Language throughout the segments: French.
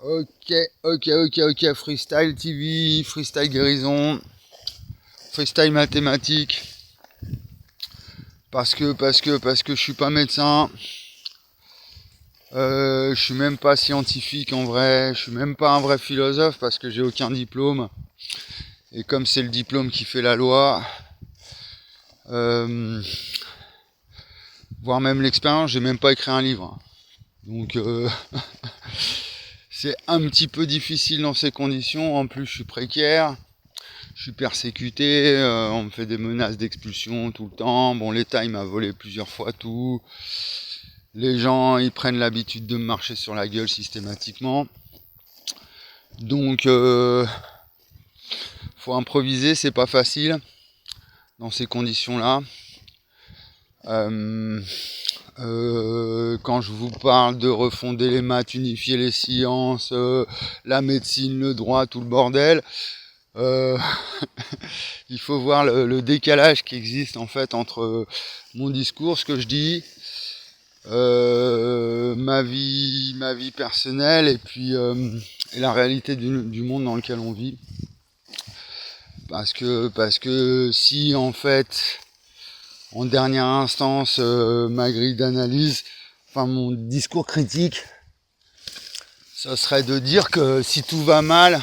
Ok. Freestyle TV, freestyle guérison, freestyle mathématiques. Parce que je suis pas médecin. Je suis même pas scientifique en vrai. Je suis même pas un vrai philosophe parce que j'ai aucun diplôme. Et comme c'est le diplôme qui fait la loi, voire même l'expérience, j'ai même pas écrit un livre. Donc c'est un petit peu difficile dans ces conditions. En plus, je suis précaire. Je suis persécuté, on me fait des menaces d'expulsion tout le temps. Bon, l'État, il m'a volé plusieurs fois tout. Les gens, ils prennent l'habitude de me marcher sur la gueule systématiquement. Donc, faut improviser, c'est pas facile dans ces conditions-là. Quand je vous parle de refonder les maths, unifier les sciences, la médecine, le droit, tout le bordel, il faut voir le décalage qui existe en fait entre mon discours, ce que je dis, ma vie personnelle et puis et la réalité du monde dans lequel on vit. Parce que si en fait, en dernière instance, ma grille d'analyse, enfin mon discours critique, ça serait de dire que si tout va mal,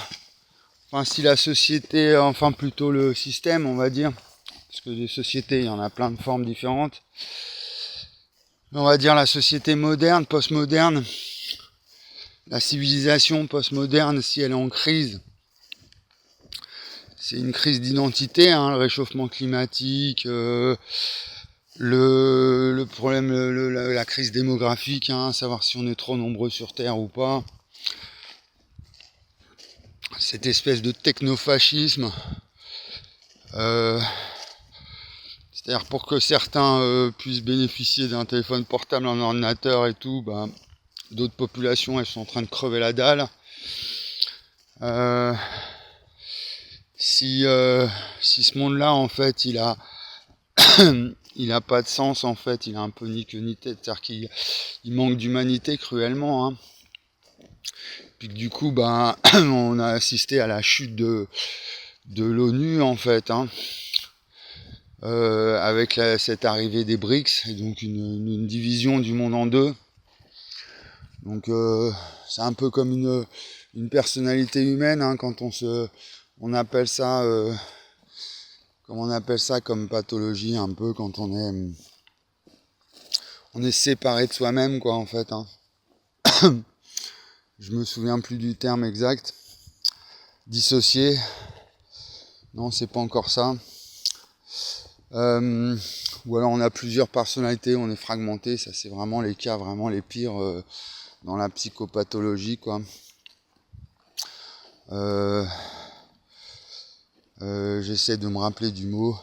enfin si la société, enfin plutôt le système, on va dire, parce que les sociétés, il y en a plein de formes différentes. On va dire la société moderne, postmoderne, la civilisation postmoderne, si elle est en crise, c'est une crise d'identité, le réchauffement climatique, le problème, la crise démographique, savoir si on est trop nombreux sur Terre ou pas. Cette espèce de technofascisme. C'est-à-dire pour que certains puissent bénéficier d'un téléphone portable, un ordinateur et tout, d'autres populations elles sont en train de crever la dalle. Si ce monde-là en fait il a il a pas de sens en fait, il a un peu ni queue ni tête, c'est-à-dire qu'il manque d'humanité cruellement. Puis que du coup on a assisté à la chute de l'ONU en fait. Avec cette arrivée des BRICS, et donc une division du monde en deux. Donc c'est un peu comme une personnalité humaine, quand on appelle ça, comment on appelle ça comme pathologie, un peu quand on est séparé de soi-même, quoi, en fait. Je me souviens plus du terme exact. Dissocié. Non, c'est pas encore ça. Ou alors on a plusieurs personnalités, on est fragmenté, ça c'est vraiment les cas vraiment les pires dans la psychopathologie, quoi. J'essaie de me rappeler du mot.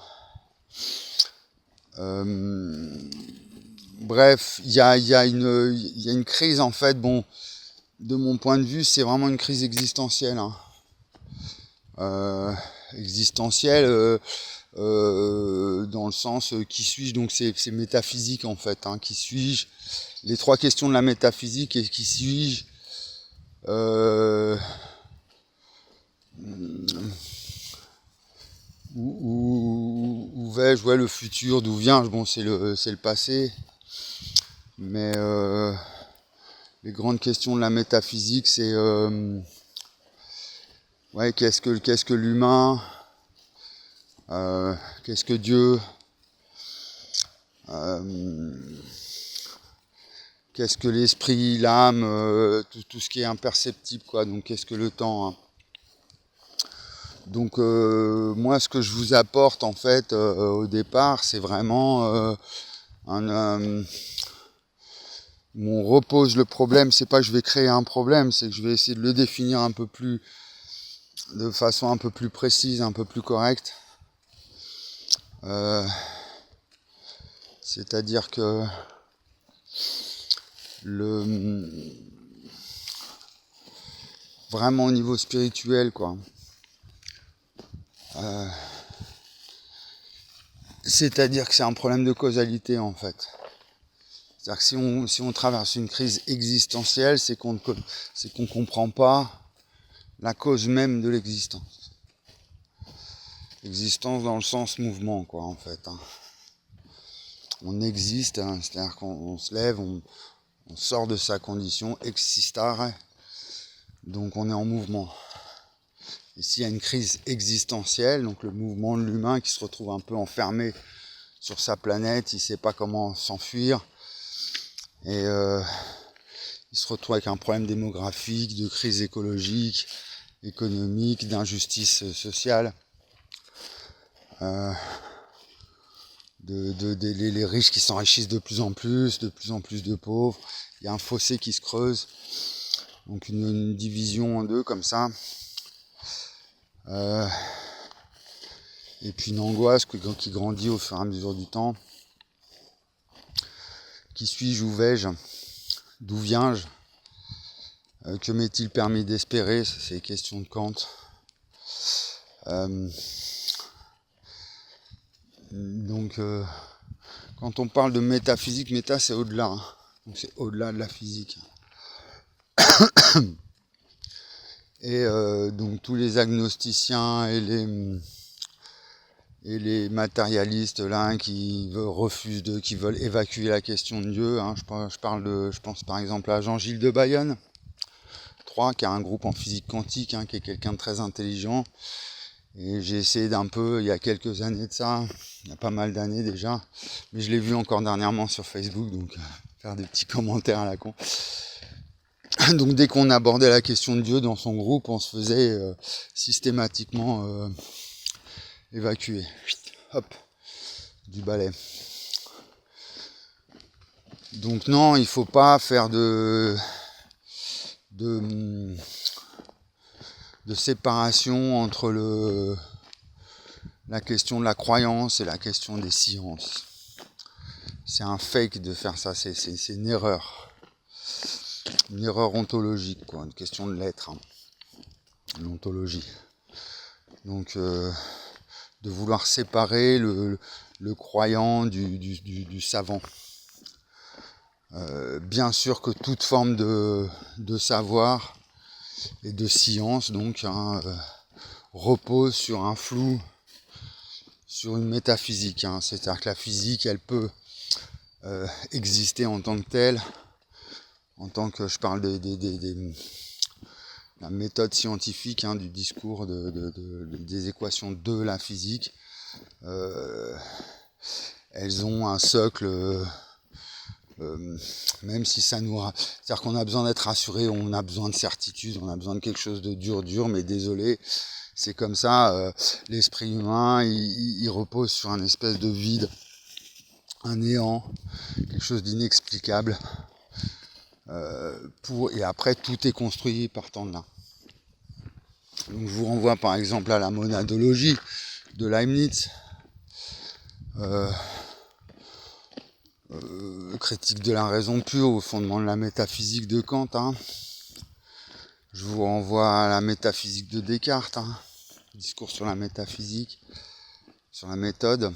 Bref, il y a une crise en fait, bon, de mon point de vue, c'est vraiment une crise existentielle. Existentielle dans le sens qui suis-je, donc c'est métaphysique en fait, qui suis-je, les trois questions de la métaphysique, et qui suis-je, où vais-je, le futur, d'où viens-je, bon c'est le passé, mais les grandes questions de la métaphysique c'est qu'est-ce que l'humain, qu'est-ce que Dieu, qu'est-ce que l'esprit, l'âme, tout ce qui est imperceptible, quoi. Donc qu'est-ce que le temps, Donc moi ce que je vous apporte en fait au départ, c'est vraiment on repose le problème. C'est pas que je vais créer un problème, c'est que je vais essayer de le définir un peu plus, de façon un peu plus précise, un peu plus correcte. C'est-à-dire que vraiment au niveau spirituel, quoi. C'est-à-dire que c'est un problème de causalité en fait. C'est-à-dire que si on traverse une crise existentielle, c'est qu'on comprend pas la cause même de l'existence. Existence dans le sens mouvement, quoi, en fait. On existe, c'est-à-dire qu'on se lève, on sort de sa condition existare, donc on est en mouvement. Et s'il y a une crise existentielle, donc le mouvement de l'humain qui se retrouve un peu enfermé sur sa planète, il ne sait pas comment s'enfuir, et il se retrouve avec un problème démographique, de crise écologique, économique, d'injustice sociale, les riches qui s'enrichissent de plus en plus de pauvres, il y a un fossé qui se creuse, donc une division en deux comme ça, et puis une angoisse qui grandit au fur et à mesure du temps. Qui suis-je, où vais-je, d'où viens-je, que m'est-il permis d'espérer, c'est les questions de Kant. Donc quand on parle de métaphysique, méta c'est au-delà, donc c'est au-delà de la physique. Et donc tous les agnosticiens et les matérialistes là qui veulent évacuer la question de Dieu, je pense par exemple à Jean-Gilles de Bayonne, qui a un groupe en physique quantique, qui est quelqu'un de très intelligent. Et j'ai essayé il y a quelques années de ça, il y a pas mal d'années déjà, mais je l'ai vu encore dernièrement sur Facebook, donc faire des petits commentaires à la con. Donc dès qu'on abordait la question de Dieu dans son groupe, on se faisait systématiquement évacuer. Hop, du balai. Donc non, il faut pas faire de séparation entre la question de la croyance et la question des sciences. C'est un fake de faire ça, c'est une erreur. Une erreur ontologique, quoi, une question de l'être, l'ontologie. Donc de vouloir séparer le croyant du savant. Bien sûr que toute forme de savoir et de science donc repose sur un flou, sur une métaphysique, c'est-à-dire que la physique elle peut exister en tant que telle, en tant que je parle de la méthode scientifique, du discours des équations de la physique, elles ont un socle, même si ça nous... C'est-à-dire qu'on a besoin d'être rassuré, on a besoin de certitude, on a besoin de quelque chose de dur, mais désolé, c'est comme ça, l'esprit humain, il repose sur un espèce de vide, un néant, quelque chose d'inexplicable, et après tout est construit partant de là. Donc je vous renvoie par exemple à la monadologie de Leibniz, critique de la raison pure au fondement de la métaphysique de Kant. Je vous renvoie à la métaphysique de Descartes, discours sur la métaphysique, sur la méthode.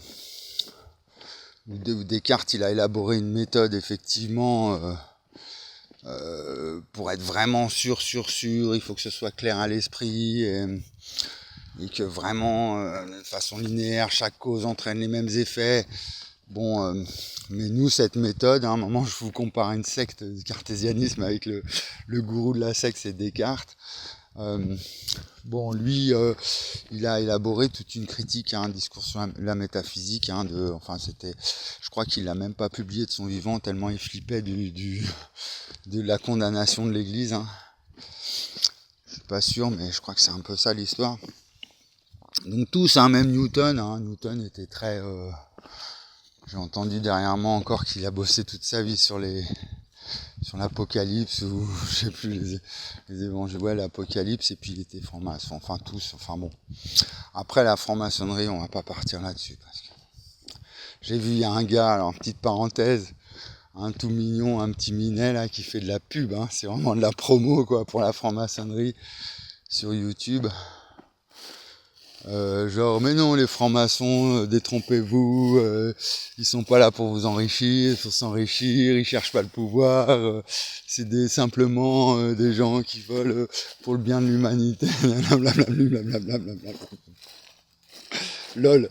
Où Descartes il a élaboré une méthode effectivement pour être vraiment sûr, il faut que ce soit clair à l'esprit et que vraiment de façon linéaire chaque cause entraîne les mêmes effets. Bon, mais nous cette méthode, à un moment je vous compare à une secte du cartésianisme avec le gourou de la secte, c'est Descartes. Lui, il a élaboré toute une critique, un discours sur la métaphysique, je crois qu'il l'a même pas publié de son vivant tellement il flippait de la condamnation de l'Église. Je suis pas sûr, mais je crois que c'est un peu ça l'histoire. Donc tous, même Newton, Newton était très... j'ai entendu derrière moi encore qu'il a bossé toute sa vie sur l'Apocalypse, ou je sais plus, les évangiles, l'Apocalypse, et puis il était franc-maçon, bon. Après la franc-maçonnerie, on va pas partir là-dessus, parce que j'ai vu, il y a un gars, alors petite parenthèse, un tout mignon, un petit minet là, qui fait de la pub, c'est vraiment de la promo, quoi, pour la franc-maçonnerie, sur YouTube. Genre, mais non, les francs-maçons, détrompez-vous, ils sont pas là pour vous enrichir, pour s'enrichir, ils cherchent pas le pouvoir, c'est simplement des gens qui veulent pour le bien de l'humanité, blablabla. Lol,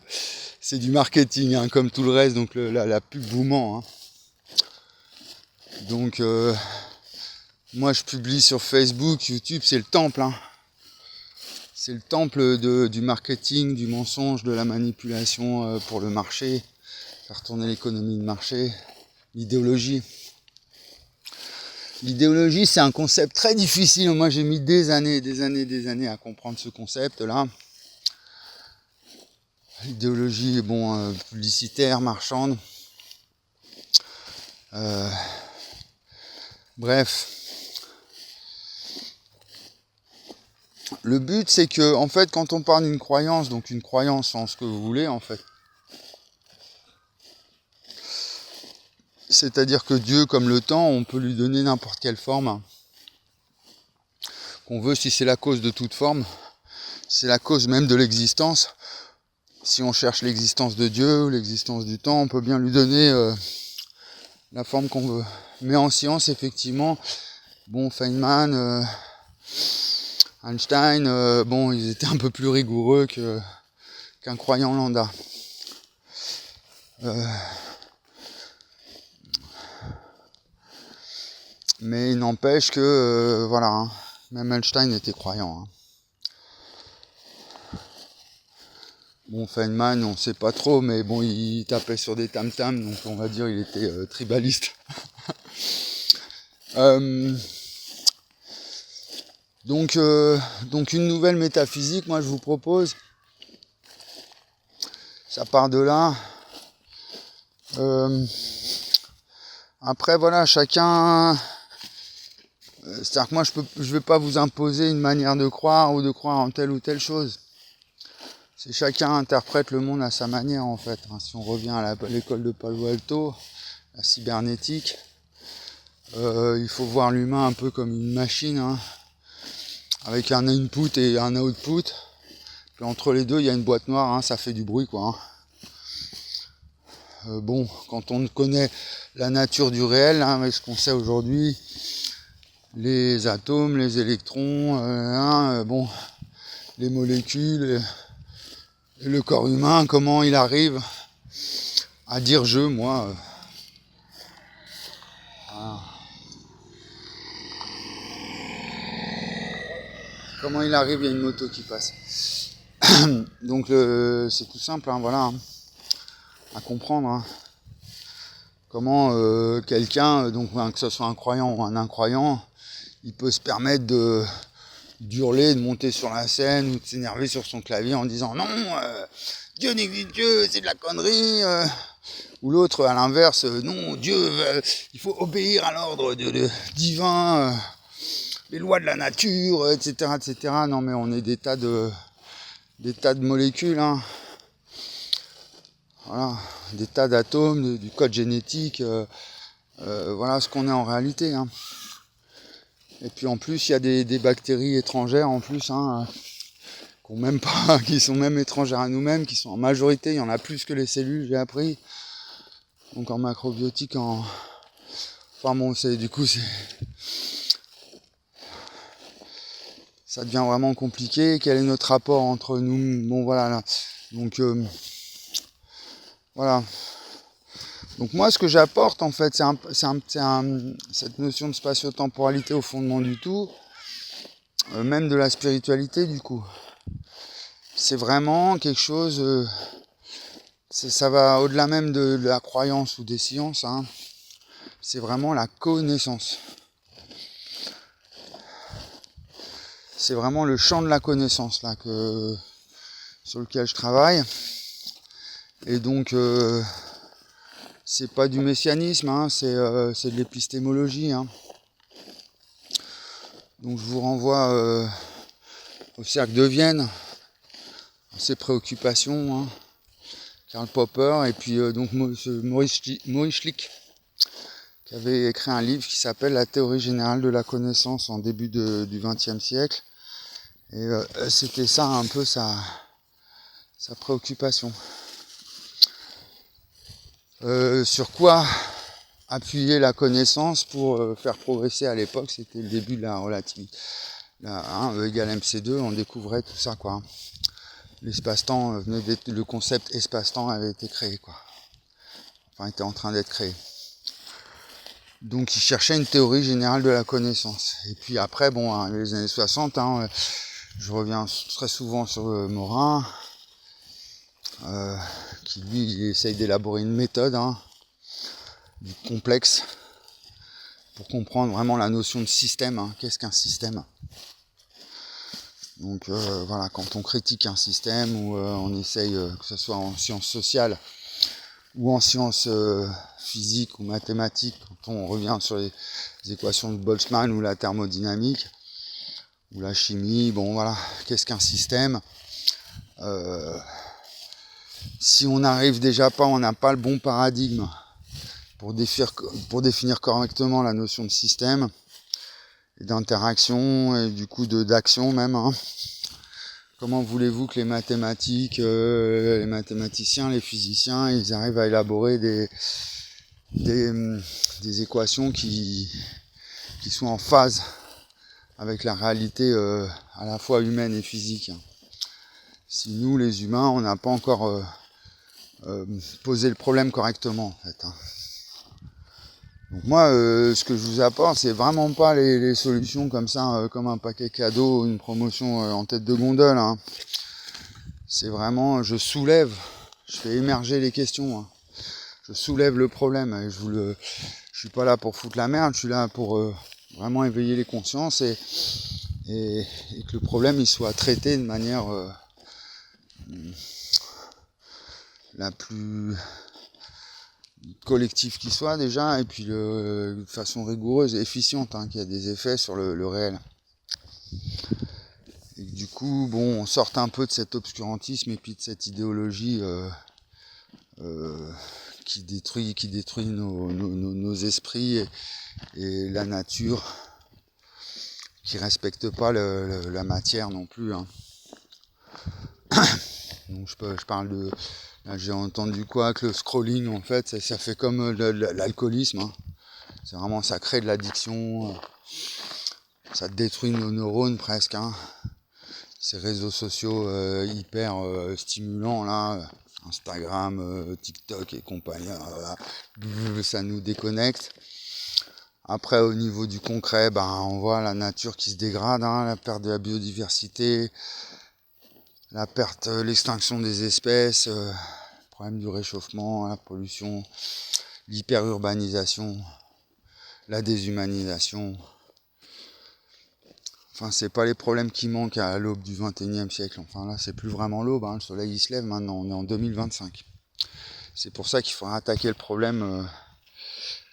c'est du marketing, hein, comme tout le reste, donc la pub vous ment. Hein. Donc, moi je publie sur Facebook, YouTube, c'est le temple, hein. C'est le temple du marketing, du mensonge, de la manipulation pour le marché, faire tourner l'économie de marché, l'idéologie. L'idéologie, c'est un concept très difficile. Moi, j'ai mis des années à comprendre ce concept-là. L'idéologie, publicitaire, marchande. Bref. Le but, c'est que, en fait, quand on parle d'une croyance, donc une croyance en ce que vous voulez, en fait, c'est-à-dire que Dieu, comme le temps, on peut lui donner n'importe quelle forme qu'on veut, si c'est la cause de toute forme, c'est la cause même de l'existence. Si on cherche l'existence de Dieu ou l'existence du temps, on peut bien lui donner la forme qu'on veut. Mais en science, effectivement, Feynman, Einstein, ils étaient un peu plus rigoureux qu'un croyant lambda. Mais il n'empêche que, même Einstein était croyant. Hein. Feynman, on ne sait pas trop, mais il tapait sur des tam-tams, donc on va dire il était tribaliste. Donc une nouvelle métaphysique, moi je vous propose, ça part de là. Après voilà, chacun, c'est-à-dire que moi je vais pas vous imposer une manière de croire ou de croire en telle ou telle chose. C'est chacun interprète le monde à sa manière en fait. Si on revient à l'école de Palo Alto, la cybernétique, il faut voir l'humain un peu comme une machine, hein, avec un input et un output. Puis entre les deux, il y a une boîte noire, hein, ça fait du bruit quoi. Hein. Quand on connaît la nature du réel, hein, avec ce qu'on sait aujourd'hui, les atomes, les électrons, les molécules, et le corps humain, comment il arrive à dire je, moi. Comment il arrive, il y a une moto qui passe. Donc c'est tout simple, hein, voilà, hein, à comprendre. Hein. Comment quelqu'un, que ce soit un croyant ou un incroyant, il peut se permettre d'hurler, de monter sur la scène ou de s'énerver sur son clavier en disant non, Dieu n'existe Dieu, c'est de la connerie. Ou l'autre à l'inverse, non, Dieu, il faut obéir à l'ordre divin. Les lois de la nature, etc., etc. Non, mais on est des tas de molécules, hein. Voilà, des tas d'atomes, du code génétique. Voilà ce qu'on est en réalité. Hein. Et puis en plus, il y a des bactéries étrangères en plus, hein, qui sont même étrangères à nous-mêmes, qui sont en majorité. Il y en a plus que les cellules, j'ai appris. Donc en macrobiotique, ça devient vraiment compliqué. Quel est notre rapport entre nous? Voilà. Là. Donc voilà. Donc moi, ce que j'apporte, en fait, cette notion de spatio-temporalité au fondement du tout, même de la spiritualité, du coup. C'est vraiment quelque chose... ça va au-delà même de la croyance ou des sciences. Hein. C'est vraiment la connaissance. C'est vraiment le champ de la connaissance là sur lequel je travaille. Et donc c'est pas du messianisme, hein, c'est de l'épistémologie. Hein. Donc je vous renvoie au cercle de Vienne, à ses préoccupations, hein, Karl Popper et puis Maurice Schlick, qui avait écrit un livre qui s'appelle La théorie générale de la connaissance en début du XXe siècle. Et c'était ça un peu sa préoccupation. Sur quoi appuyer la connaissance pour faire progresser à l'époque, c'était le début de la relativité. E égale MC2, on découvrait tout ça, quoi. L'espace-temps le concept espace-temps avait été créé, quoi. Enfin, était en train d'être créé. Donc, il cherchait une théorie générale de la connaissance. Et puis après, les années 60, je reviens très souvent sur Morin, qui lui, il essaye d'élaborer une méthode, du complexe, pour comprendre vraiment la notion de système. Qu'est-ce qu'un système ? Donc voilà, quand on critique un système ou on essaye, que ce soit en sciences sociales ou en sciences physiques ou mathématiques, quand on revient sur les équations de Boltzmann ou la thermodynamique ou la chimie, qu'est-ce qu'un système ? Si on n'arrive déjà pas, on n'a pas le bon paradigme pour définir correctement la notion de système et d'interaction et du coup d'action même. Comment voulez-vous que les mathématiques, les mathématiciens, les physiciens, ils arrivent à élaborer des équations qui sont en phase avec la réalité à la fois humaine et physique. Si nous, les humains, on n'a pas encore posé le problème correctement, en fait. Donc moi, ce que je vous apporte, c'est vraiment pas les solutions comme ça, comme un paquet cadeau, une promotion en tête de gondole. C'est vraiment, je fais émerger les questions. Je soulève le problème. Et je suis pas là pour foutre la merde, je suis là pour vraiment éveiller les consciences et que le problème il soit traité de manière la plus collectif qui soit déjà, et puis de façon rigoureuse et efficiente, qui a des effets sur le réel. Et du coup, on sorte un peu de cet obscurantisme et puis de cette idéologie qui détruit nos esprits et la nature, qui respecte pas la matière non plus. Donc je parle de... Là, j'ai entendu que le scrolling, en fait, ça fait comme l'alcoolisme. C'est vraiment, ça crée de l'addiction. Ça détruit nos neurones presque. Ces réseaux sociaux hyper stimulants, là, Instagram, TikTok et compagnie, ça nous déconnecte. Après, au niveau du concret, on voit la nature qui se dégrade, la perte de la biodiversité, l'extinction des espèces, le problème du réchauffement, la pollution, l'hyperurbanisation, la déshumanisation. Enfin, c'est pas les problèmes qui manquent à l'aube du 21e siècle. Enfin là, c'est plus vraiment l'aube, le soleil il se lève maintenant, on est en 2025. C'est pour ça qu'il faudra attaquer le problème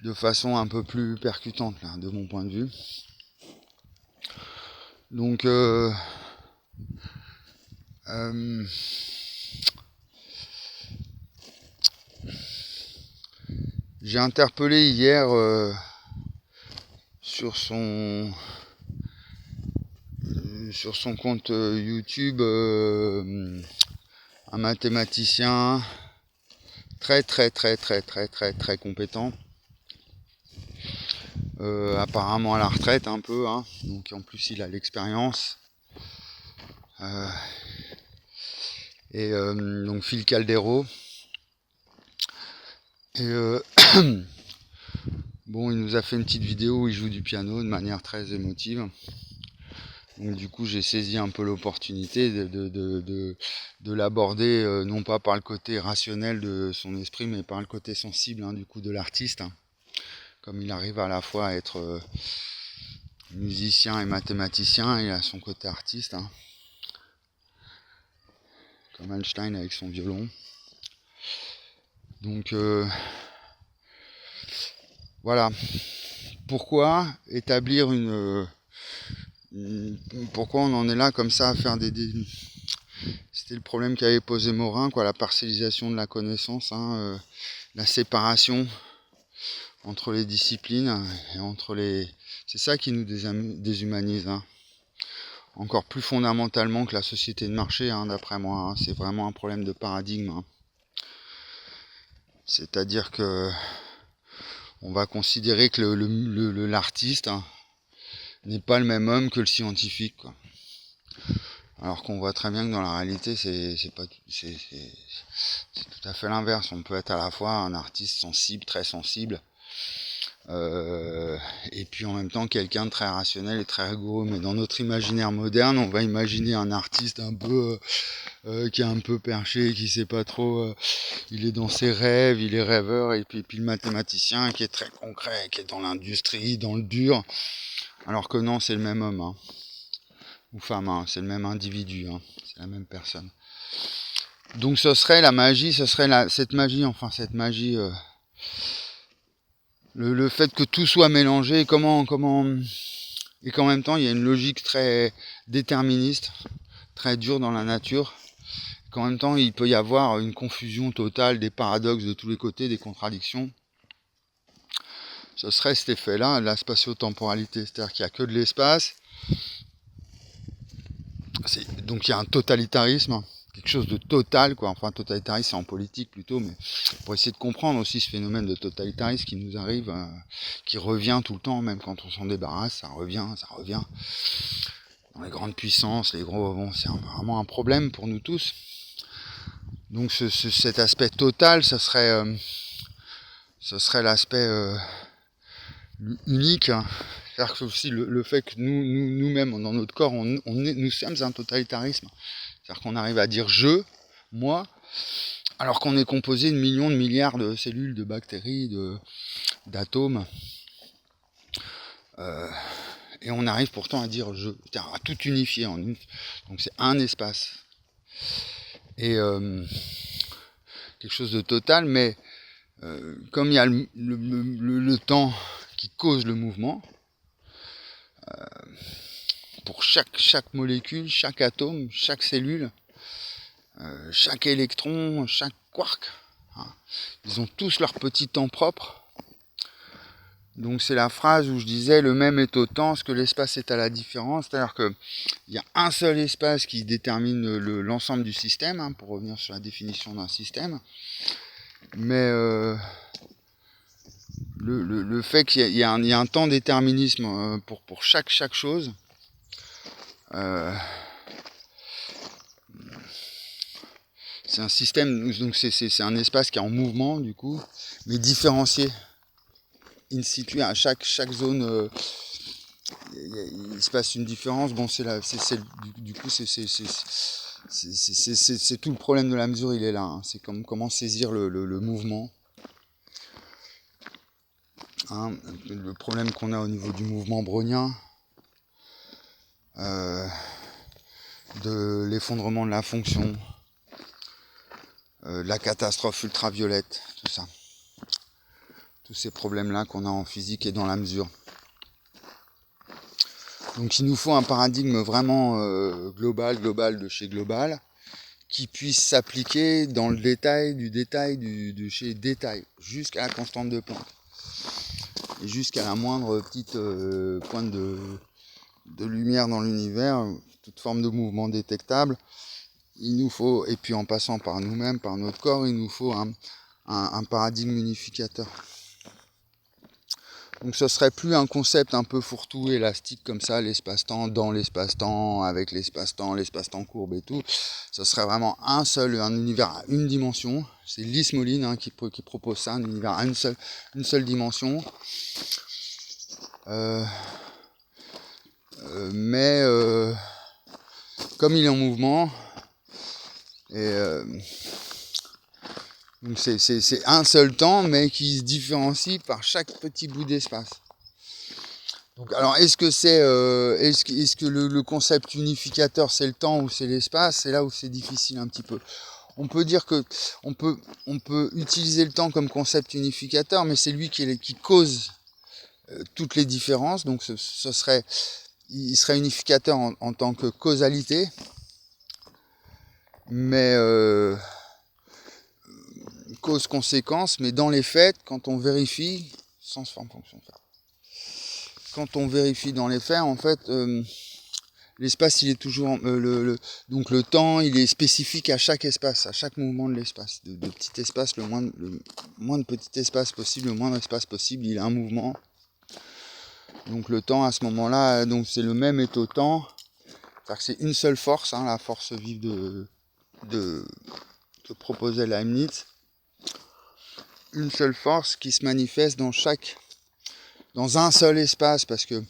de façon un peu plus percutante, là, de mon point de vue. Donc, j'ai interpellé hier sur son compte YouTube un mathématicien très compétent, apparemment à la retraite un peu, donc en plus il a l'expérience, donc Phil Caldero, et il nous a fait une petite vidéo où il joue du piano de manière très émotive. Donc du coup j'ai saisi un peu l'opportunité de l'aborder, non pas par le côté rationnel de son esprit, mais par le côté sensible du coup de l'artiste. Comme il arrive à la fois à être musicien et mathématicien, il a son côté artiste. Comme Einstein avec son violon. Donc voilà. Pourquoi établir pourquoi on en est là comme ça à faire C'était le problème qu'avait posé Morin, la parcellisation de la connaissance, la séparation entre les disciplines et entre les... C'est ça qui nous déshumanise. encore plus fondamentalement que la société de marché, hein, d'après moi. Hein. C'est vraiment un problème de paradigme. Hein. C'est-à-dire que on va considérer que l'artiste, hein, n'est pas le même homme que le scientifique, quoi. Alors qu'on voit très bien que dans la réalité, c'est tout à fait l'inverse. On peut être à la fois un artiste sensible, très sensible, et puis en même temps quelqu'un de très rationnel et très rigoureux. Mais dans notre imaginaire moderne, on va imaginer un artiste un peu qui est un peu perché, qui sait pas trop, il est dans ses rêves, il est rêveur, et puis le mathématicien qui est très concret, qui est dans l'industrie, dans le dur. Alors que non, c'est le même homme, hein. Ou femme, hein. C'est le même individu, hein. C'est la même personne. Donc ce serait la magie, cette magie, le fait que tout soit mélangé, et qu'en même temps il y a une logique très déterministe, très dure dans la nature, qu'en même temps il peut y avoir une confusion totale, des paradoxes de tous les côtés, des contradictions. Ce serait cet effet-là, la spatio-temporalité, c'est-à-dire qu'il n'y a que de l'espace, donc il y a un totalitarisme, quelque chose de total, quoi. Enfin, totalitarisme, c'est en politique plutôt, mais pour essayer de comprendre aussi ce phénomène de totalitarisme qui nous arrive, qui revient tout le temps, même quand on s'en débarrasse, ça revient. Dans les grandes puissances, les gros, bon, c'est vraiment un problème pour nous tous. Donc cet aspect total, ce serait l'aspect unique, hein. C'est-à-dire que aussi le fait que nous-mêmes, dans notre corps, nous sommes un totalitarisme. C'est-à-dire qu'on arrive à dire je, moi, alors qu'on est composé de millions de milliards de cellules, de bactéries, d'atomes. Et on arrive pourtant à dire je, c'est-à-dire à tout unifier en une. Donc c'est un espace. Et quelque chose de total, mais comme il y a le temps qui cause le mouvement, pour chaque molécule, chaque atome, chaque cellule, chaque électron, chaque quark, hein, ils ont tous leur petit temps propre. Donc c'est la phrase où je disais le même est au temps ce que l'espace est à la différence, c'est-à-dire qu'il y a un seul espace qui détermine l'ensemble du système, hein, pour revenir sur la définition d'un système, mais le fait qu'il y a un temps déterminisme pour chaque chose, c'est un système, donc c'est un espace qui est en mouvement du coup, mais différencié, in situ à chaque zone. Il se passe une différence. Bon, du coup c'est tout le problème de la mesure, il est là. Hein. C'est comment saisir le mouvement. Hein, le problème qu'on a au niveau du mouvement brownien, de l'effondrement de la fonction, de la catastrophe ultraviolette, tout ça. Tous ces problèmes-là qu'on a en physique et dans la mesure. Donc il nous faut un paradigme vraiment global de chez global, qui puisse s'appliquer dans le détail, de chez détail, jusqu'à la constante de Planck. Et jusqu'à la moindre petite pointe de lumière dans l'univers, toute forme de mouvement détectable. Il nous faut, et puis en passant par nous-mêmes, par notre corps, il nous faut un paradigme unificateur. Donc ce serait plus un concept un peu fourre-tout, élastique comme ça, l'espace-temps, dans l'espace-temps, avec l'espace-temps courbe et tout. Ce serait vraiment un univers à une dimension. C'est Lise Moline, hein, qui propose ça, un univers à une seule dimension. Mais comme il est en mouvement, et donc c'est un seul temps, mais qui se différencie par chaque petit bout d'espace. Donc, alors, est-ce que le concept unificateur, c'est le temps ou c'est l'espace? C'est là où c'est difficile un petit peu. On peut dire que on peut utiliser le temps comme concept unificateur, mais c'est lui qui cause toutes les différences. Donc, il serait unificateur en tant que causalité, mais cause-conséquence, mais dans les faits, quand on vérifie, sens, forme, fonction, quand on vérifie dans les faits, en fait, l'espace il est toujours donc le temps il est spécifique à chaque espace, à chaque mouvement de l'espace, de petit espace, le moins de petit espace possible, le moins d'espace possible, il a un mouvement. Donc le temps à ce moment-là, donc c'est le même est au temps, c'est-à-dire que c'est une seule force, la force vive de que proposait Leibniz, une seule force qui se manifeste dans un seul espace, parce que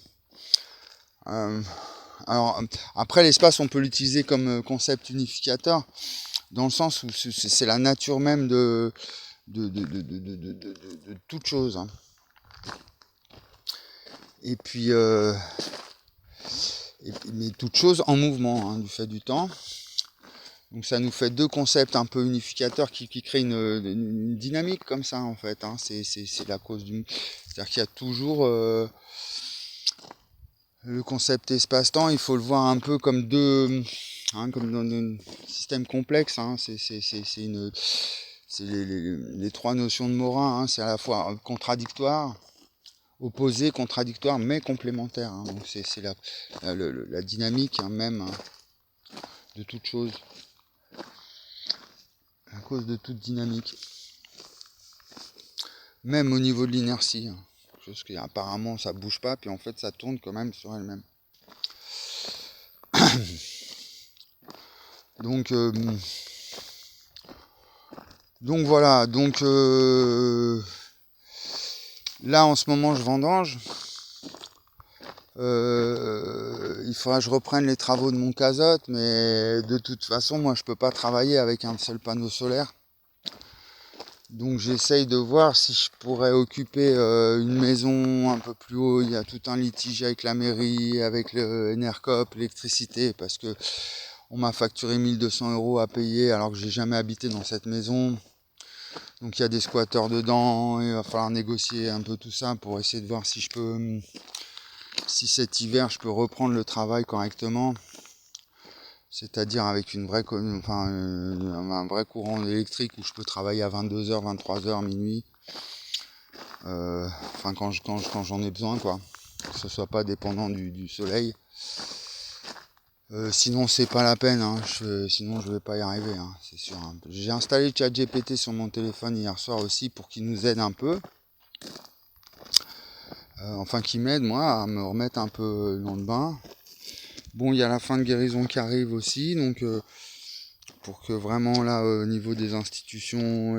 alors après l'espace on peut l'utiliser comme concept unificateur dans le sens où c'est la nature même de toute chose. Et puis mais toute chose en mouvement du fait du temps. Donc ça nous fait deux concepts un peu unificateurs qui créent une dynamique comme ça en fait. C'est la cause du... C'est-à-dire qu'il y a toujours le concept espace-temps, il faut le voir un peu comme comme dans un système complexe. C'est les trois notions de Morin. C'est à la fois contradictoire, opposé, contradictoire, mais complémentaire. Donc c'est la dynamique même de toute chose. À cause de toute dynamique. Même au niveau de l'inertie. Chose qui apparemment ça bouge pas, puis en fait ça tourne quand même sur elle-même. Donc voilà, donc là en ce moment je vendange. Il faudra que je reprenne les travaux de mon casotte, mais de toute façon moi je peux pas travailler avec un seul panneau solaire. Donc j'essaye de voir si je pourrais occuper une maison un peu plus haut. Il y a tout un litige avec la mairie, avec le Enercop, l'électricité, parce que on m'a facturé 1200 € à payer alors que j'ai jamais habité dans cette maison. Donc il y a des squatteurs dedans, il va falloir négocier un peu tout ça pour essayer de voir si je peux, si cet hiver je peux reprendre le travail correctement. C'est-à-dire avec un vrai courant électrique où je peux travailler à 22h, 23h, minuit. Quand j'en ai besoin, quoi. Que ce soit pas dépendant du soleil. Sinon c'est pas la peine, sinon je vais pas y arriver, c'est sûr. J'ai installé ChatGPT sur mon téléphone hier soir aussi pour qu'il nous aide un peu. Qu'il m'aide moi à me remettre un peu dans le bain. Bon, il y a la fin de guérison qui arrive aussi, donc pour que vraiment là au niveau des institutions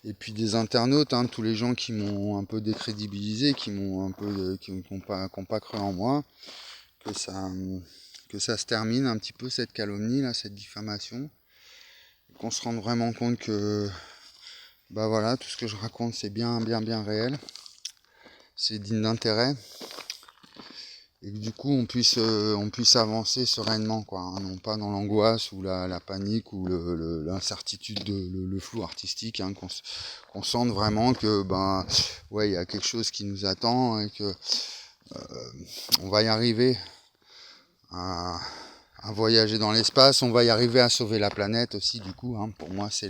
et puis des internautes, tous les gens qui m'ont un peu décrédibilisé, qui n'ont pas cru en moi, que ça se termine un petit peu cette calomnie là, cette diffamation, qu'on se rende vraiment compte que tout ce que je raconte c'est bien réel, c'est digne d'intérêt. Et que du coup on puisse avancer sereinement, non pas dans l'angoisse ou la panique ou l'incertitude, le flou artistique, qu'on sente vraiment que il y a quelque chose qui nous attend et que on va y arriver à voyager dans l'espace, on va y arriver à sauver la planète aussi du coup, pour moi c'est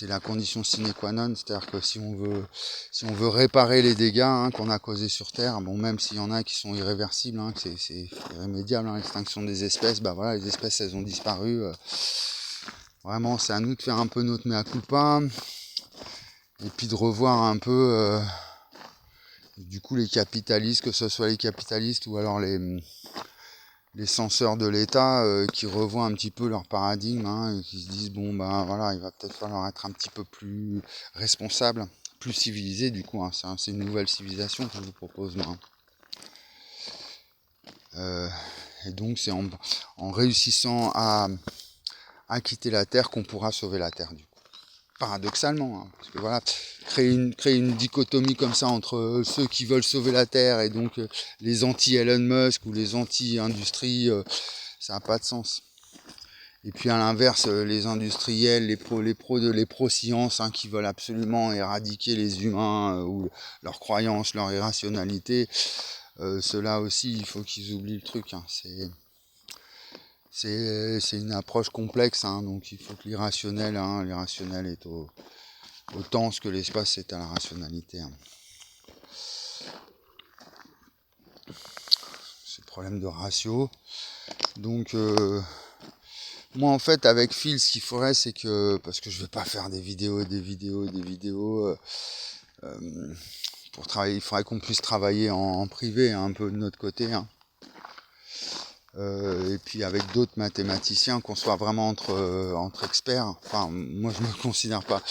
la condition sine qua non, c'est-à-dire que si on veut réparer les dégâts qu'on a causés sur Terre, même s'il y en a qui sont irréversibles, que c'est irrémédiable, l'extinction des espèces, les espèces elles ont disparu. Vraiment, c'est à nous de faire un peu notre mea culpa, et puis de revoir un peu, du coup, les capitalistes, que ce soit les capitalistes ou alors les censeurs de l'État qui revoient un petit peu leur paradigme et qui se disent il va peut-être falloir être un petit peu plus responsable, plus civilisé du coup, c'est une nouvelle civilisation que je vous propose moi. Et donc c'est en réussissant à quitter la Terre qu'on pourra sauver la Terre du coup. Paradoxalement, parce que créer une dichotomie comme ça entre ceux qui veulent sauver la Terre et donc les anti-Elon Musk ou les anti-industrie, ça n'a pas de sens. Et puis à l'inverse, les industriels, les pro-science, qui veulent absolument éradiquer les humains ou leurs croyances, leur irrationalité, ceux-là aussi, il faut qu'ils oublient le truc. C'est une approche complexe, donc il faut que l'irrationnel est autant ce que l'espace est à la rationalité. C'est problème de ratio. Donc moi en fait avec Phil, ce qu'il faudrait c'est que, parce que je vais pas faire des vidéos pour travailler, il faudrait qu'on puisse travailler en privé un peu de notre côté, hein. Et puis avec d'autres mathématiciens, qu'on soit vraiment entre experts. Enfin, moi je me considère pas,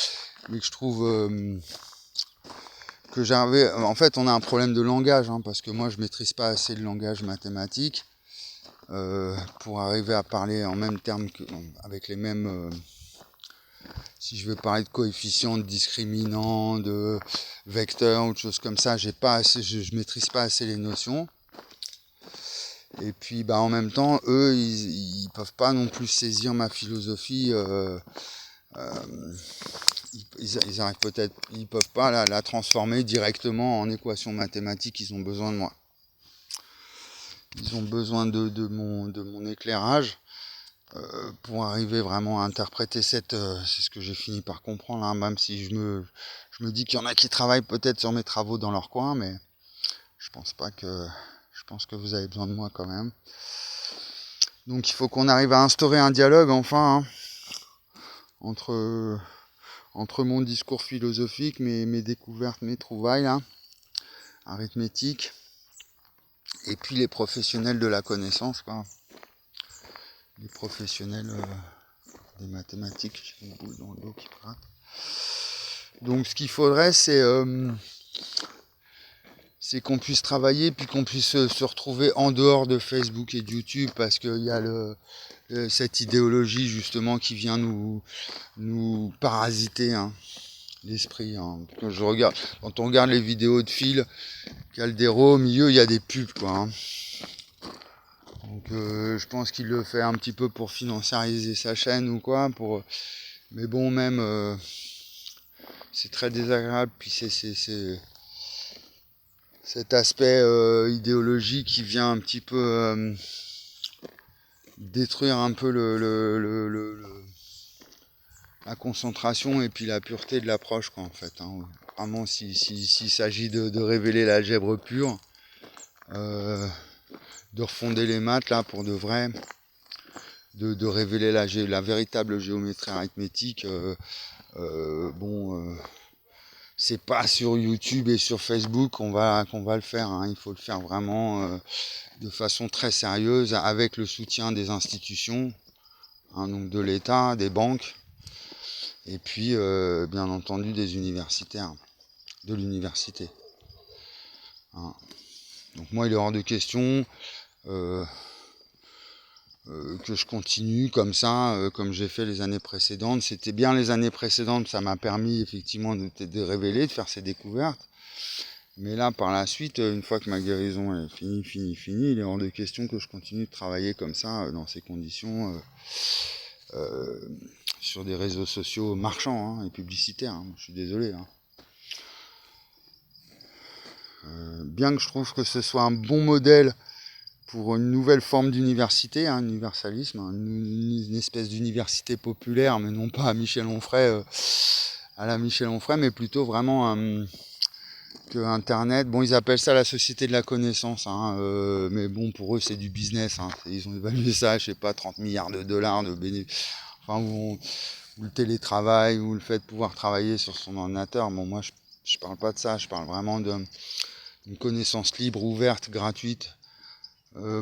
mais que je trouve que j'avais. En fait, on a un problème de langage, hein, parce que moi je maîtrise pas assez le langage mathématique pour arriver à parler en même termes avec les mêmes. Si je veux parler de coefficients, de discriminants, de vecteurs ou de choses comme ça, j'ai pas assez, je maîtrise pas assez les notions. Et puis en même temps, eux, ils peuvent pas non plus saisir ma philosophie. Ils arrivent peut-être, ils peuvent pas la transformer directement en équation mathématique. Ils ont besoin de moi. Ils ont besoin de mon éclairage pour arriver vraiment à interpréter c'est ce que j'ai fini par comprendre, hein, même si je me dis qu'il y en a qui travaillent peut-être sur mes travaux dans leur coin, mais je pense que vous avez besoin de moi quand même. Donc il faut qu'on arrive à instaurer un dialogue enfin, hein, entre mon discours philosophique, mes découvertes, mes trouvailles là, arithmétiques, et puis les professionnels de la connaissance, quoi. Les professionnels des mathématiques. J'ai une boule dans le dos qui gratte. Donc ce qu'il faudrait, c'est qu'on puisse travailler, puis qu'on puisse se retrouver en dehors de Facebook et de YouTube, parce qu'il y a cette idéologie justement qui vient nous parasiter, hein, l'esprit, hein. Quand on regarde les vidéos de Phil Caldero, au milieu il y a des pubs, quoi, hein. Donc je pense qu'il le fait un petit peu pour financiariser sa chaîne ou quoi, mais bon, même c'est très désagréable. Puis c'est cet aspect idéologique qui vient un petit peu détruire un peu la concentration et puis la pureté de l'approche, quoi, en fait, hein. Vraiment, s'il s'agit de révéler l'algèbre pure, de refonder les maths là pour de vrai, de révéler la véritable géométrie arithmétique, c'est pas sur YouTube et sur Facebook qu'on va le faire, hein. Il faut le faire vraiment de façon très sérieuse, avec le soutien des institutions, hein, donc de l'État, des banques, et puis bien entendu des universitaires, de l'université, hein. Donc moi il est hors de question que je continue comme ça, comme j'ai fait les années précédentes. C'était bien les années précédentes, ça m'a permis effectivement de révéler, de faire ces découvertes. Mais là, par la suite, une fois que ma guérison est finie, il est hors de question que je continue de travailler comme ça, dans ces conditions, sur des réseaux sociaux marchands, hein, et publicitaires, hein. Je suis désolé, hein. Bien que je trouve que ce soit un bon modèle pour une nouvelle forme d'université, hein, universalisme, hein, une espèce d'université populaire, mais non pas à la Michel Onfray, mais plutôt vraiment que Internet. Bon, ils appellent ça la société de la connaissance, hein, mais bon, pour eux, c'est du business, hein. Ils ont évalué ça, je sais pas, 30 milliards de dollars de bénéfices. Enfin, ou le télétravail, ou le fait de pouvoir travailler sur son ordinateur. Bon, moi, je parle pas de ça, je parle vraiment d'une connaissance libre, ouverte, gratuite,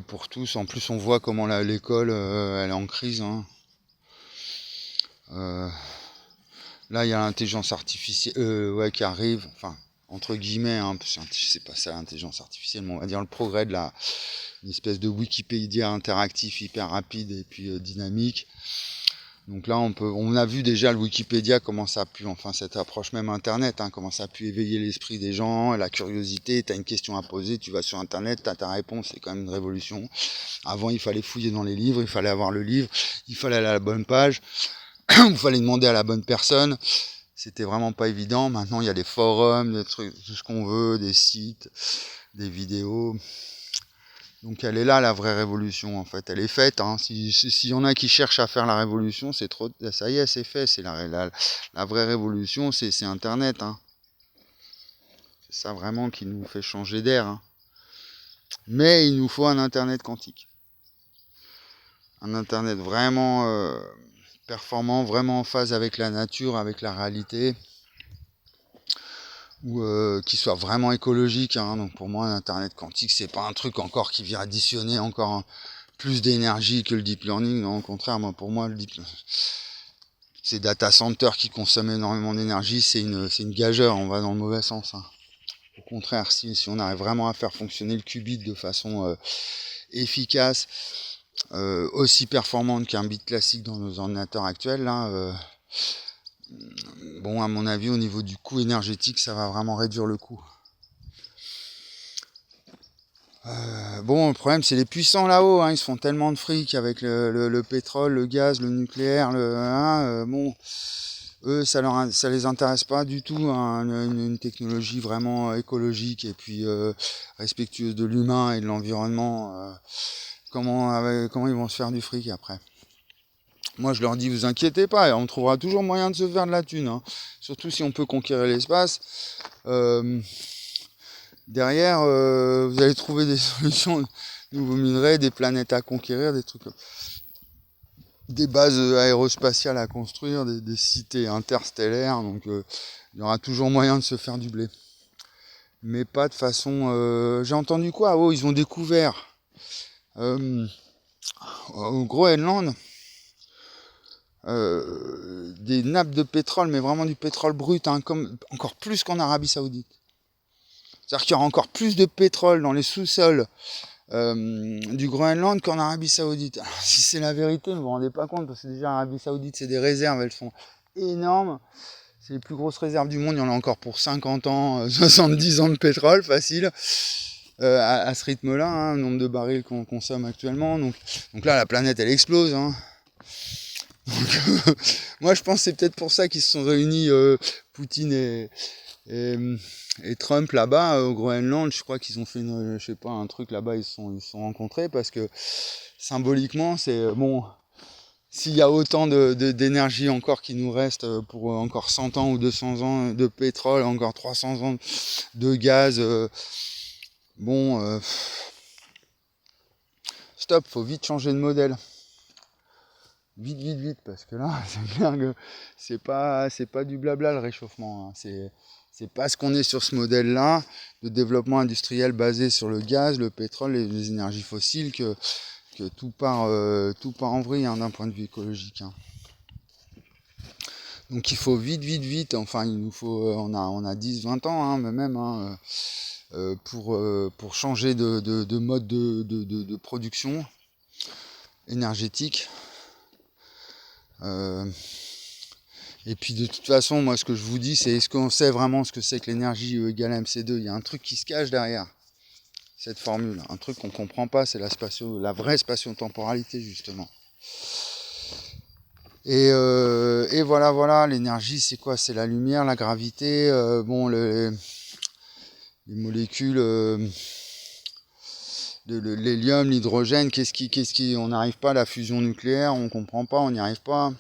pour tous. En plus, on voit comment l'école elle est en crise, hein. Là, il y a l'intelligence artificielle qui arrive, enfin, entre guillemets, hein, parce que c'est pas ça l'intelligence artificielle, mais on va dire le progrès de une espèce de Wikipédia interactif hyper rapide et puis dynamique. Donc là, on a vu déjà le Wikipédia, comment ça a pu, enfin cette approche même Internet, hein, comment ça a pu éveiller l'esprit des gens, la curiosité. Tu as une question à poser, tu vas sur Internet, tu as ta réponse, c'est quand même une révolution. Avant, il fallait fouiller dans les livres, il fallait avoir le livre, il fallait aller à la bonne page, il fallait demander à la bonne personne. C'était vraiment pas évident. Maintenant, il y a des forums, des trucs, tout ce qu'on veut, des sites, des vidéos. Donc elle est là, la vraie révolution, en fait. Elle est faite, hein. S'il y en a qui cherchent à faire la révolution, c'est trop. Ça y est, c'est fait. C'est la vraie révolution, c'est Internet, hein. C'est ça vraiment qui nous fait changer d'air, hein. Mais il nous faut un Internet quantique. Un Internet vraiment performant, vraiment en phase avec la nature, avec la réalité, ou qui soit vraiment écologique. Donc pour moi, un Internet quantique, c'est pas un truc encore qui vient additionner encore plus d'énergie que le deep learning. Non, au contraire, pour moi, ces data centers qui consomment énormément d'énergie, c'est une gageure. On va dans le mauvais sens. Au contraire, si on arrive vraiment à faire fonctionner le qubit de façon efficace, aussi performante qu'un bit classique dans nos ordinateurs actuels, là, bon, à mon avis, au niveau du coût énergétique, ça va vraiment réduire le coût. Bon, le problème, c'est les puissants là-haut, ils se font tellement de fric avec le pétrole, le gaz, le nucléaire, bon, eux, ça les intéresse pas du tout, une technologie vraiment écologique et puis respectueuse de l'humain et de l'environnement. Comment ils vont se faire du fric après? Moi, je leur dis, vous inquiétez pas, on trouvera toujours moyen de se faire de la thune. Surtout si on peut conquérir l'espace. Derrière, vous allez trouver des solutions de nouveaux minerais, des planètes à conquérir, des trucs, des bases aérospatiales à construire, des cités interstellaires. Donc, il y aura toujours moyen de se faire du blé. Mais pas de façon... j'ai entendu quoi? Oh, ils ont découvert au Groenland des nappes de pétrole, mais vraiment du pétrole brut, comme encore plus qu'en Arabie Saoudite. C'est-à-dire qu'il y aura encore plus de pétrole dans les sous-sols du Groenland qu'en Arabie Saoudite. Alors, si c'est la vérité, vous vous rendez pas compte, parce que déjà l'Arabie Saoudite, c'est des réserves, elles sont énormes. C'est les plus grosses réserves du monde, il y en a encore pour 50 ans, 70 ans de pétrole, facile. À ce rythme-là, le nombre de barils qu'on consomme actuellement. Donc là, la planète, elle explose. Donc, moi, je pense que c'est peut-être pour ça qu'ils se sont réunis, Poutine et Trump là-bas au Groenland. Je crois qu'ils ont fait un truc là-bas. Ils se sont rencontrés parce que symboliquement, c'est bon. S'il y a autant d'énergie encore qui nous reste pour encore 100 ans ou 200 ans de pétrole, encore 300 ans de gaz, stop, faut vite changer de modèle. Vite, parce que là, c'est clair que c'est pas du blabla le réchauffement. C'est parce qu'on est sur ce modèle-là de développement industriel basé sur le gaz, le pétrole et les énergies fossiles que tout part en vrille d'un point de vue écologique. Donc il faut vite. Enfin, il nous faut, on a 10-20 ans, mais même pour changer de mode de production énergétique. Et puis de toute façon, moi ce que je vous dis, c'est est-ce qu'on sait vraiment ce que c'est que l'énergie E égale MC2? Il y a un truc qui se cache derrière cette formule, un truc qu'on comprend pas, c'est la vraie spatio-temporalité justement. Et voilà, l'énergie c'est quoi? C'est la lumière, la gravité, les molécules, l'hélium, l'hydrogène, on n'arrive pas à la fusion nucléaire, on comprend pas, on n'y arrive pas.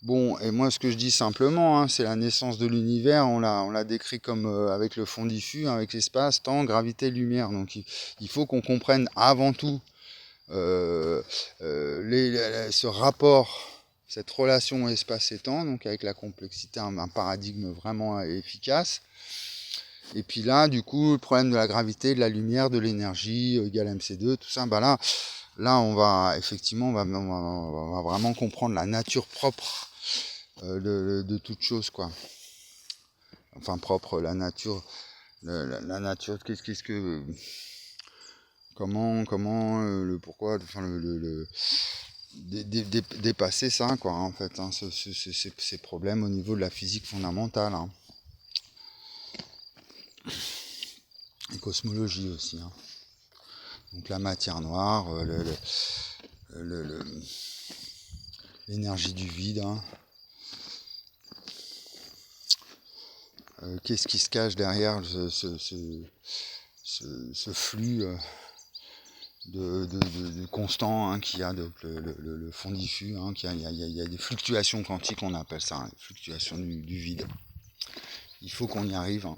Bon, et moi ce que je dis simplement, c'est la naissance de l'univers, on l'a décrit comme avec le fond diffus, avec l'espace, temps, gravité, lumière. Donc il faut qu'on comprenne avant tout ce rapport, cette relation espace et temps, donc avec la complexité, un paradigme vraiment efficace. Et puis là, du coup, le problème de la gravité, de la lumière, de l'énergie, égale MC2, tout ça, là on va effectivement, on va vraiment comprendre la nature propre de toute chose, quoi. Enfin propre, la nature, la nature, comment, le pourquoi, enfin dépasser ça, quoi, en fait, ces problèmes au niveau de la physique fondamentale, et cosmologie aussi. Donc la matière noire, l'énergie du vide. Qu'est-ce qui se cache derrière ce flux de constant qu'il y a, le fond diffus, il y a des fluctuations quantiques, on appelle ça, les fluctuations du vide. Il faut qu'on y arrive.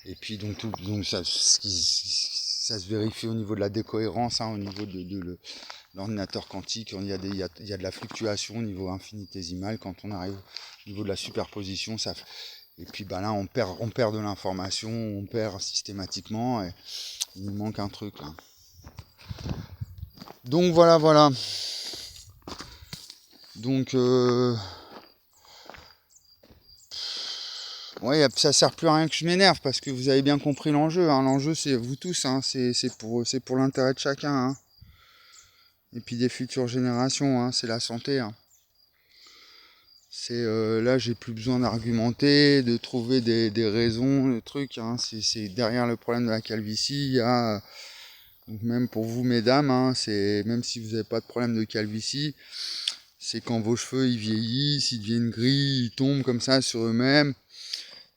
Et puis donc ça, ce ça se vérifie au niveau de la décohérence, au niveau de l'ordinateur quantique. Il y a de la fluctuation au niveau infinitésimal. Quand on arrive au niveau de la superposition, et puis là on perd de l'information, on perd systématiquement, et il nous manque un truc là. Donc voilà. Donc ouais, ça sert plus à rien que je m'énerve, parce que vous avez bien compris l'enjeu. L'enjeu, c'est vous tous, c'est pour l'intérêt de chacun. Et puis des futures générations, c'est la santé. C'est là, j'ai plus besoin d'argumenter, de trouver des raisons, des trucs. C'est derrière le problème de la calvitie, il y a donc même pour vous, mesdames, c'est même si vous n'avez pas de problème de calvitie, c'est quand vos cheveux ils vieillissent, ils deviennent gris, ils tombent comme ça sur eux-mêmes.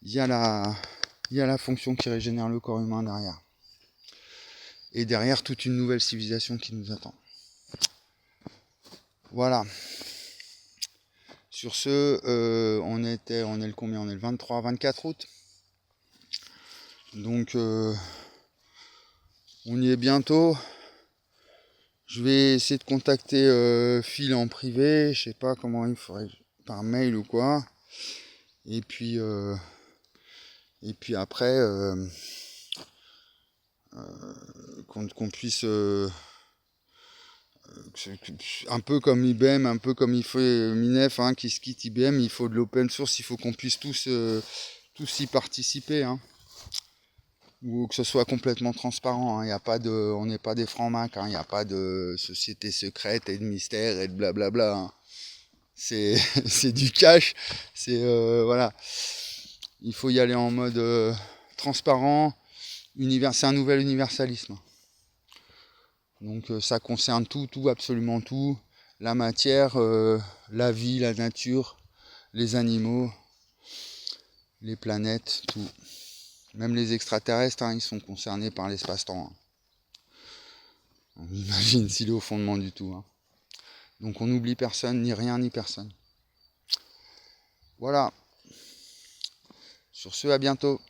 Il y a la fonction qui régénère le corps humain derrière. Et derrière, toute une nouvelle civilisation qui nous attend. Voilà. Sur ce, on est le combien ? On est le 23, 24 août. Donc, on y est bientôt. Je vais essayer de contacter Phil en privé. Je sais pas comment il faudrait, par mail ou quoi. Et puis après, qu'on puisse... un peu comme IBM, un peu comme il faut Minef, qui se quitte IBM, il faut de l'open source, il faut qu'on puisse tous y participer, ou que ce soit complètement transparent. On n'est pas des francs-macs, il n'y a pas de société secrète et de mystère et de blablabla. C'est du cash, voilà. Il faut y aller en mode transparent, c'est un nouvel universalisme. Donc ça concerne tout, absolument tout. La matière, la vie, la nature, les animaux, les planètes, tout. Même les extraterrestres, ils sont concernés par l'espace-temps. On imagine s'il est au fondement du tout. Donc on n'oublie personne, ni rien, ni personne. Voilà. Sur ce, à bientôt.